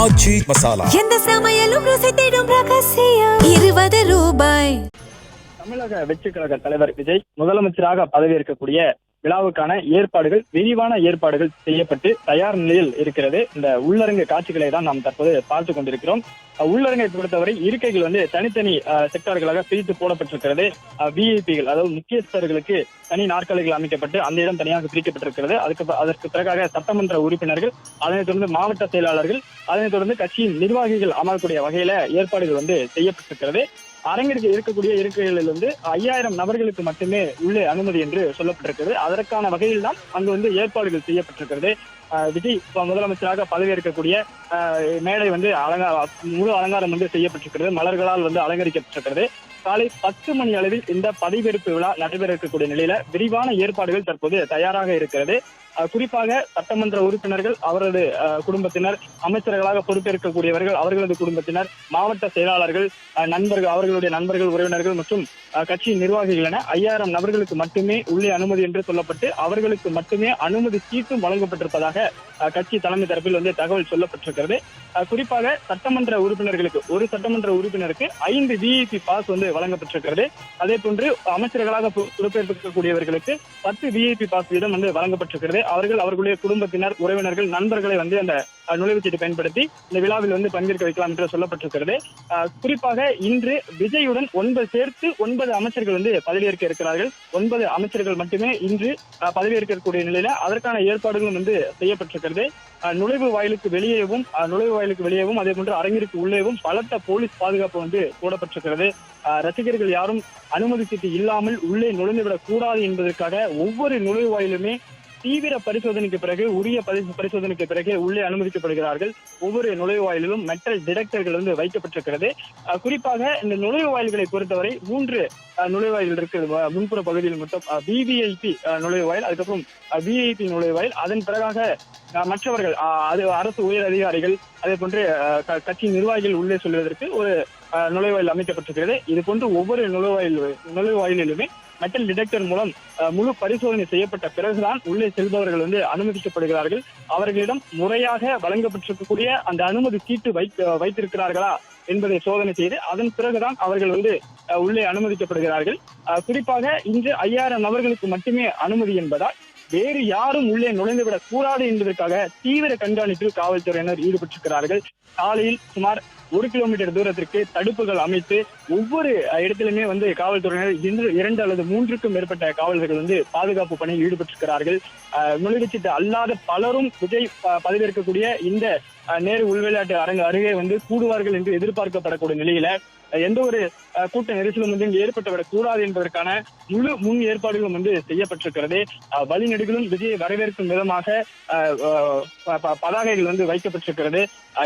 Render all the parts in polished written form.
ஆச்சி மசாலா எந்த சமையலும் ருசி தேடும் ரகசியம் 20 ரூபாய். தமிழக வெற்றி கழக தலைவர் விஜய் முதலமைச்சராக பதவியேற்கக்கூடிய விழாவுக்கான ஏற்பாடுகள் விரிவான ஏற்பாடுகள் செய்யப்பட்டு தயார் நிலையில் இருக்கிறது. இந்த உள்ளரங்கு காட்சிகளை தான் நாம் தற்போது பார்த்து கொண்டிருக்கிறோம். உள்ளரங்கை பொறுத்தவரை இருக்கைகள் தனித்தனி செக்டார்களாக பிரித்து போடப்பட்டிருக்கிறது. விஐபிகள் அதாவது முக்கியஸ்தர்களுக்கு தனி நாற்காலிகள் அமைக்கப்பட்டு அந்த இடம் தனியாக பிரிக்கப்பட்டிருக்கிறது. அதற்கு பிறகாக சட்டமன்ற உறுப்பினர்கள், அதனைத் தொடர்ந்து மாவட்ட செயலாளர்கள், அதனைத் தொடர்ந்து கட்சியின் நிர்வாகிகள் அமரக்கூடிய வகையில ஏற்பாடுகள் செய்யப்பட்டிருக்கிறது. அரங்கிற்கு இருக்கக்கூடிய இருக்கைகளில் 5000 நபர்களுக்கு மட்டுமே உள்ளே அனுமதி என்று சொல்லப்பட்டிருக்கிறது. அதற்கான வகையில் தான் அங்கு ஏற்பாடுகள் செய்யப்பட்டிருக்கிறது. விஜய் முதலமைச்சராக பதவியேற்கக்கூடிய மேடை முழு அலங்காரம் செய்யப்பட்டிருக்கிறது. மலர்களால் அலங்கரிக்கப்பட்டிருக்கிறது. காலை 10 மணி அளவில் இந்த பதவியேற்பு விழா நடைபெற இருக்கக்கூடிய நிலையில விரிவான ஏற்பாடுகள் தற்போது தயாராக இருக்கிறது. குறிப்பாக சட்டமன்ற உறுப்பினர்கள், அவரது குடும்பத்தினர், அமைச்சர்களாக பொறுப்பேற்கக்கூடியவர்கள், அவர்களது குடும்பத்தினர், மாவட்ட செயலாளர்கள், நண்பர்கள், அவர்களுடைய நண்பர்கள், உறவினர்கள் மற்றும் கட்சியின் நிர்வாகிகள் என 5000 நபர்களுக்கு மட்டுமே உள்ளே அனுமதி என்று சொல்லப்பட்டு அவர்களுக்கு மட்டுமே அனுமதி சீட்டும் வழங்கப்பட்டிருப்பதாக கட்சி தலைமை தரப்பில் தகவல் சொல்லப்பட்டிருக்கிறது. குறிப்பாக சட்டமன்ற உறுப்பினர்களுக்கு, ஒரு சட்டமன்ற உறுப்பினருக்கு 5 விஐபி பாஸ் வழங்கப்பட்டிருக்கிறது. அதே போன்று அமைச்சர்களாக பொறுப்பேற்கக்கூடியவர்களுக்கு 10 விஐபி பாஸ் வீதம் வழங்கப்பட்டிருக்கிறது. அவர்கள் அவர்களுடைய குடும்பத்தினர், உறவினர்கள், நண்பர்களை அந்த நுழைவுச்சீட்டு பயன்படுத்தி இந்த விழாவில் பங்கேற்க வைக்கலாம் என்று சொல்லப்பட்டிருக்கிறது. குறிப்பாக இன்று விஜயுடன் 9 அமைச்சர்கள் பதவியேற்க இருக்கிறார்கள். 9 அமைச்சர்கள் மட்டுமே இன்று பதவியேற்கக்கூடிய நிலையில அதற்கான ஏற்பாடுகளும் செய்யப்பட்டிருக்கிறது. நுழைவு வாயிலுக்கு வெளியேவும் அதே போன்று அரங்கிற்கு உள்ளேவும் பலத்த போலீஸ் பாதுகாப்பு போடப்பட்டிருக்கிறது. ரசிகர்கள் யாரும் அனுமதி சீட்டு இல்லாமல் உள்ளே நுழைந்துவிடக் கூடாது என்பதற்காக ஒவ்வொரு நுழைவு வாயிலுமே தீவிர பரிசோதனைக்கு பிறகு, உரிய பரிசோதனைக்கு பிறகு உள்ளே அனுமதிக்கப்படுகிறார்கள். ஒவ்வொரு நுழைவாயிலும் மெட்டல் டிடெக்டர்கள் வைக்கப்பட்டிருக்கிறது. குறிப்பாக இந்த நுழைவாயில்களை பொறுத்தவரை 3 நுழைவாயில் இருக்கு. முன்புற பகுதியில் மொத்தம் விவிஐபி நுழைவாயில், அதுக்கப்புறம் விஐபி நுழைவாயில், அதன் பிறகாக மற்றவர்கள், அது அரசு உயர் அதிகாரிகள், அதே போன்று கட்சி நிர்வாகிகள் உள்ளே சொல்வதற்கு ஒரு நுழைவாயில் அமைக்கப்பட்டிருக்கிறது. இது போன்று ஒவ்வொரு நுழைவாயிலுமே மெட்டல் டிடெக்டர் மூலம் முழு பரிசோதனை செய்யப்பட்ட பிறகுதான் உள்ளே செல்பவர்கள் அனுமதிக்கப்படுகிறார்கள். அவர்களிடம் முறையாக வழங்கப்பட்டிருக்கக்கூடிய அந்த அனுமதி சீட்டு வைத்திருக்கிறார்களா என்பதை சோதனை செய்து அதன் பிறகுதான் அவர்கள் உள்ளே அனுமதிக்கப்படுகிறார்கள். குறிப்பாக இன்று 5000 நபர்களுக்கு மட்டுமே அனுமதி என்பதால் வேறு யாரும் உள்ளே நுழைந்துவிடக் கூடாது என்பதற்காக தீவிர கண்காணிப்பில் காவல்துறையினர் ஈடுபட்டிருக்கிறார்கள். சாலையில் சுமார் 1 கிலோமீட்டர் தூரத்திற்கு தடுப்புகள் அமைத்து ஒவ்வொரு இடத்திலுமே காவல்துறையினர் 2 அல்லது 3க்கும் மேற்பட்ட காவலர்கள் பாதுகாப்பு பணியில் ஈடுபட்டிருக்கிறார்கள். நுழைவுச்சீட்டு அல்லாத பலரும் விஜய் பதவியேற்கக்கூடிய இந்த நேரு உள்விளையாட்டு அரங்கு அருகே கூடுவார்கள் என்று எதிர்பார்க்கப்படக்கூடிய நிலையில எந்த ஒரு கூட்ட நெரிசலும் ஏற்பட்டுவிடக் கூடாது என்பதற்கான முழு முன் ஏற்பாடுகளும் செய்யப்பட்டிருக்கிறது. வழிநெடுகளும் விஜயை வரவேற்கும் விதமாக பதாகைகள் வைக்கப்பட்டிருக்கிறது.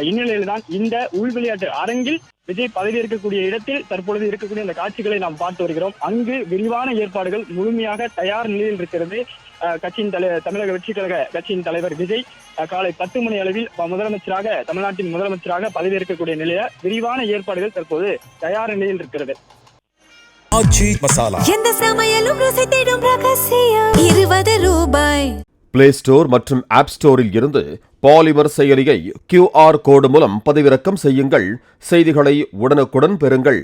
இந்நிலையில்தான் இந்த உள்விளையாட்டு அரங்கில் விஜய் பதவியேற்கக்கூடிய இடத்தில் தற்பொழுது இருக்கக்கூடிய இந்த காட்சிகளை நாம் பார்த்து வருகிறோம். அங்கு விரிவான ஏற்பாடுகள் முழுமையாக தயார் நிலையில் இருக்கிறது. கட்சியின் தமிழக வெற்றி கழக கட்சியின் தலைவர் விஜய் காலை 10 மணி அளவில் தமிழ்நாட்டின் முதலமைச்சராக பதவியேற்கக்கூடிய நிலையில விரிவான ஏற்பாடுகள் தற்போது தயார் நிலையில் இருக்கிறது. ஆச்சி மசாலா எந்த சமையலும் ருசி தேடும் ரகசியம் 20 ரூபாய். பிளே ஸ்டோர் மற்றும் ஆப் ஸ்டோரில் இருந்து பாலிமர் செயலியை QR கோடு மூலம் பதிவிறக்கம் செய்யுங்கள். செய்திகளை உடனுக்குடன் பெறுங்கள்.